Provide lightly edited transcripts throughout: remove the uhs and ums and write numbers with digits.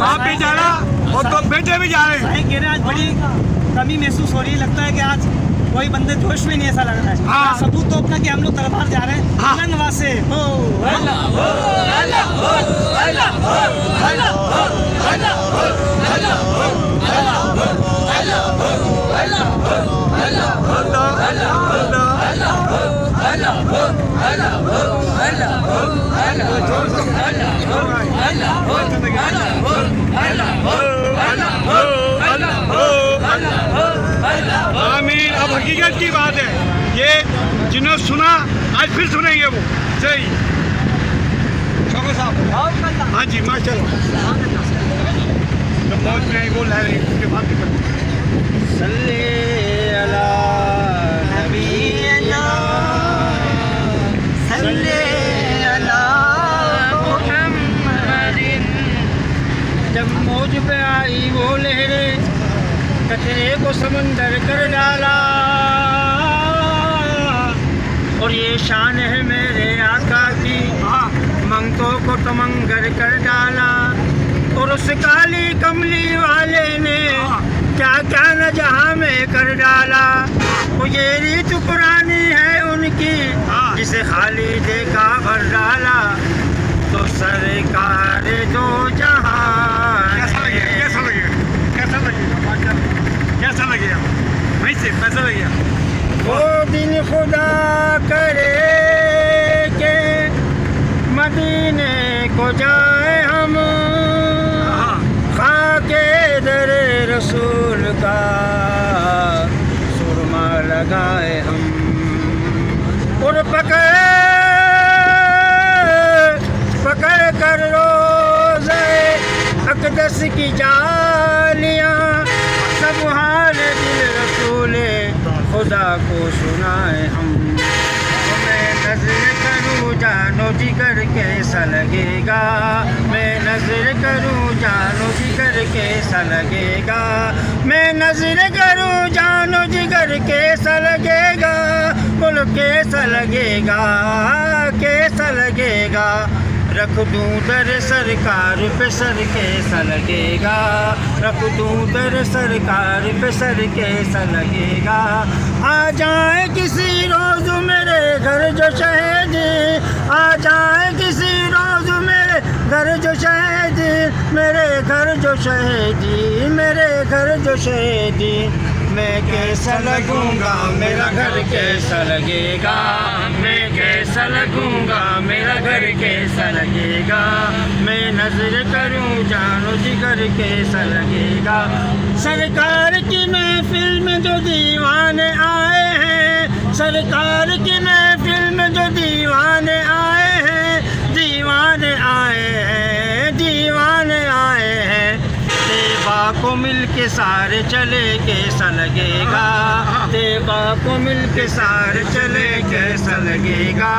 آپ بھی جا رہا اور تو بیٹے بھی جا رہے ہیں. کہہ رہے ہیں آج بڑی کمی محسوس ہو رہی ہے. لگتا ہے کہ آج کوئی بندے جوش میں نہیں, ایسا لگ رہا ہے. ثبوت تو اپنا کہ ہم لوگ دربار جا رہے ہیں نواز سے. آمین. اب حقیقت کی بات ہے, یہ جنہوں سنا آج پھر سنیں گے وہ. صحیح شوکر صاحب. ہاں جی ماشاء اللہ. جب موت میں وہ لے رہے ہیں اس کے بعد صلی علی نبینا صلی علی محمد. جب موج پہ آئی وہ لہریں, کچرے کو سمندر کر ڈالا. اور یہ شان ہے میرے آقا کی, منگتوں کو تمنگر کر ڈالا. اور اس کالی کملی والے نے کیا کیا نہ جہاں میں کر ڈالا. وہ یہ ریت پرانی ہے ان کی جسے خالی دیکھا بھر ڈالا. تو سرکار دو جہاں کیسا لگے وہیں سے کیسا لگے. وہ دن خدا کرے کہ مدینے کو جائیں ہم, خاک در رسول کا سرما لگائے ہم. اور پکڑ کر روزے اقدس کی جالیاں, سب حال دل رسول خدا کو سنائے ہم. میں نظر کروں جانو جگر کیسا لگے گا, میں نظر کروں جانو جگر کیسا لگے گا, میں نظر کروں جانو جگر کیسا لگے گا. بولو کیسا لگے گا, کیسا لگے گا. رکھ دوں در سرکار پہ سر کیسا لگے گا, رکھ دوں در سرکار پہ سر کیسا لگے گا. آ جائیں کسی روز میرے گھر جو شہید, آ جائیں کسی روز میرے گھر جو شہید, میرے گھر جو شہیدی, میرے گھر جو شہیدی. میں کیسا لگوں گا, میرا گھر کیسا لگے گا, میں کیسا لگوں گا, میرا گھر کیسا لگے گا. میں نظر کروں جانو جگر کیسا لگے گا. سرکار کی محفل میں جو دیوانے آئے ہیں, سرکار کی محفل میں جو دیوانے آئے ہیں, دیوانے آئے ہیں, دیوانے آئے ہیں. طیبہ کو مل کے سارے چلے کیسا لگے گا, طیبہ کو مل کے سارے چلے کیسا لگے گا.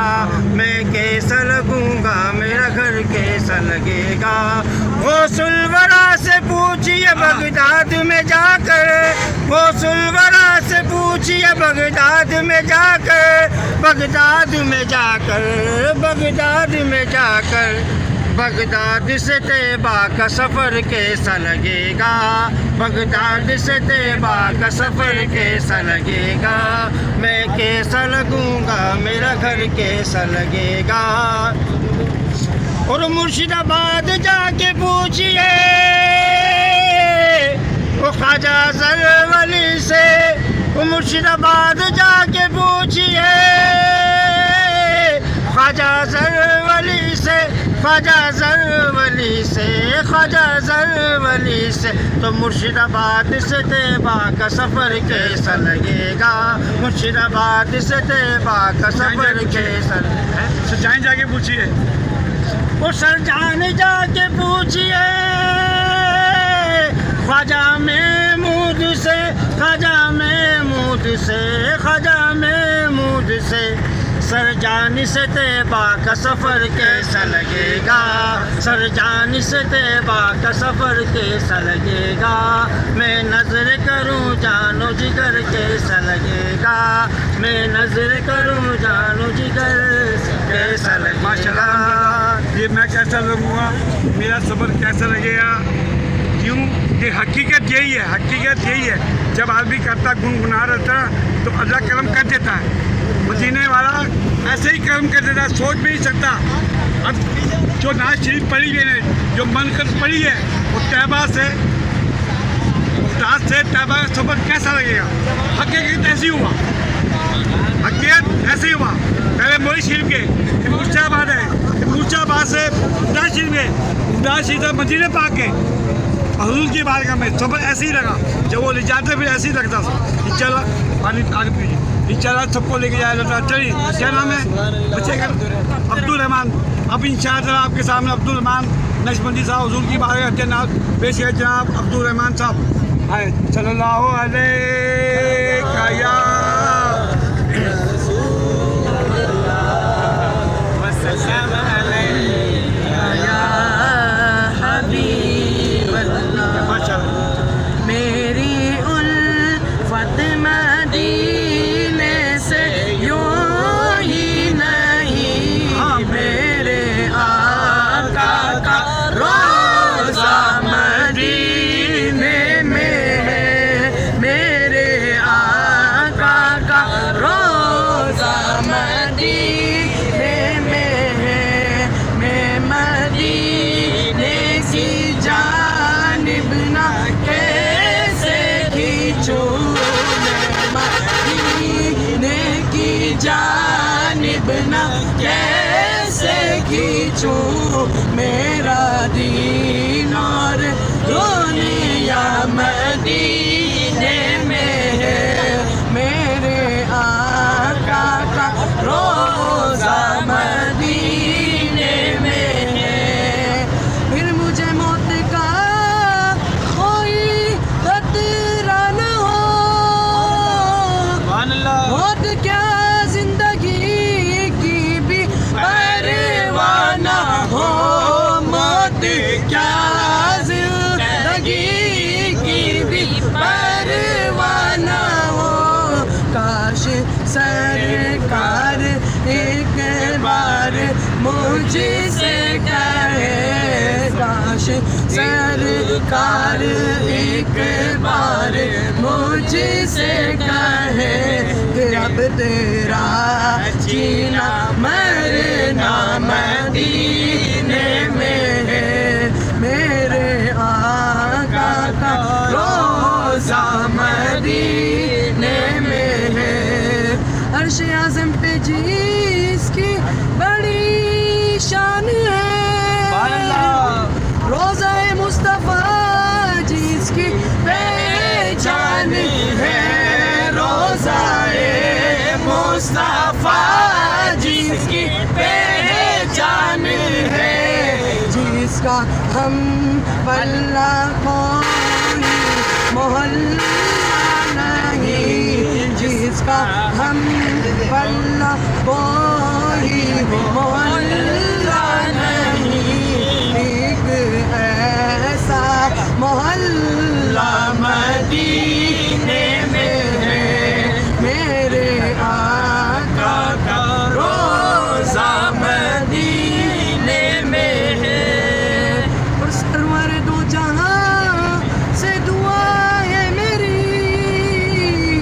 میں کیسا لگوں گا, میرا گھر کیسا لگے گا. غوث الورا سے پوچھئے بغداد میں جا کر, غوث الورا سے پوچھئے بغداد میں جا کر, بغداد میں جا کر, بغداد میں جا کر. بغداد سے طیبہ کا سفر کیسا لگے گا, بغداد سے طیبہ کا سفر کیسا لگے گا. میں کیسا لگوں گا, میرا گھر کیسا لگے گا. اور مرشد آباد جا کے پوچھئے وہ خواجہ زر ولی سے, وہ مرشد آباد جا کے پوچھئے خواجہ زر ولی سے, خواجہ زر ولی سے, خواجہ زر ولی سے. تو مرشد آباد سے طیبہ کا سفر کیسا لگے گا, مرشد آباد سے طیبہ کا سفر کیسا لگے گا. سجائیں جا کے پوچھیے, وہ سر جان جا کے پوچھئے خواجہ محمود سے, خواجہ محمود سے, خواجہ محمود سے. سر جان سے طیبہ کا سفر کیسا لگے گا, سر جان سے طیبہ کا سفر کیسا لگے گا. میں نظر کروں جان میں نظر کروں جانو جگر کیسا لگے ماشاء اللہ یہ میں کیسا لگوں گا میرا سفر کیسا لگے گا کیوں کہ حقیقت یہی ہے جب آدمی کرتا گنگنا رہتا تو اللہ کرم کر دیتا ہے مدینے والا ایسے ہی کرم کر دیتا ہے سوچ بھی نہیں سکتا اب جو ناز شریف پڑھی گئی ہے جو منقط پڑھی ہے وہ طیبہ سے طیبہ کا سفر کیسا لگے گا حقیقت ایسی ہوا پہلے موری شریف کے مرچہ آباد ہے مرچہ آباد سے اداس شریف میں اداس شریف سے مدینہ پاک کے حضور کی بارگاہ میں سفر ایسے ہی لگا جب وہ لے جاتے پھر ایسے ہی لگتا تھا انشاءاللہ پانی آگے پیجیے انشاءاللہ سب کو لے کے جایا جاتا چلیے کیا نام ہے بچے کا عبدالرحمان اب انشاءاللہ آپ کے سامنے عبدالرحمان نقشبندی صاحب حضور کی بارگاہ کے نام پیش ہے جناب عبدالرحمان صاحب آئے صلی اللہ علیہ یا میری الفت مدینے سے یوں ہی نہیں میرے آقا کا روضہ مدینے میں ہے میرے آقا کا روضہ مدینے میں ہے میں مدینے کی جانب نہ کیسے کھینچوں مدینے کی جانب نہ کیسے کھینچوں میرا دین اور دنیا مدینے میں ہے میرے آقا کا روضہ مدینے میں ہے پھر مجھے موت کا کوئی خطرہ نہ ہو موت کیا زندگی کی بھی پرواہ نہ ہو موت کیا زندگی کی بھی پرواہ نہ ہو کاش سرکار ایک بار مجھ سے کہے کاش سرکار ایک بار مجھ سے کہے کہ اب تیرا جینا مرنا مدینے میں ہے میرے آقا کا روضہ مدینے میں ہے عرش اعظم پہ جس کی بڑی شان ہے روضہ مصطفیٰ جس کی پہچان ہے روضہ مصطفیٰ جس کی پہچان ہے جس کا ہم پلہ کوئی محلہ نہیں جس کا ہم پلہ کوئی محلہ نہیں ایک ایسا محلہ مدینے میں ہے میرے آقا کا روضہ مدینے میں ہے اور سرور دو جہاں سے دعا ہے میری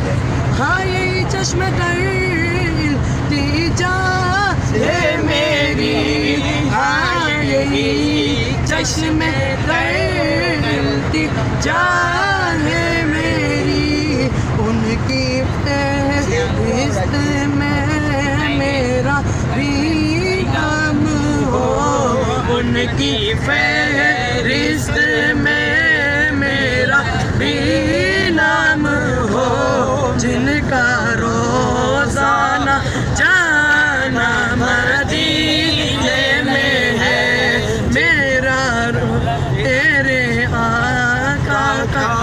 ہاں یہی چشم دل دی جان ہے میری ہاں یہی چشم دل دی جان ہے میری ان کی فہرست میں میرا بھی نام ہو ان کی فہرست میں میرا بھی نام ہو جن کا روزانہ جانا مدینے میں ہے میرا تیرے آقا کا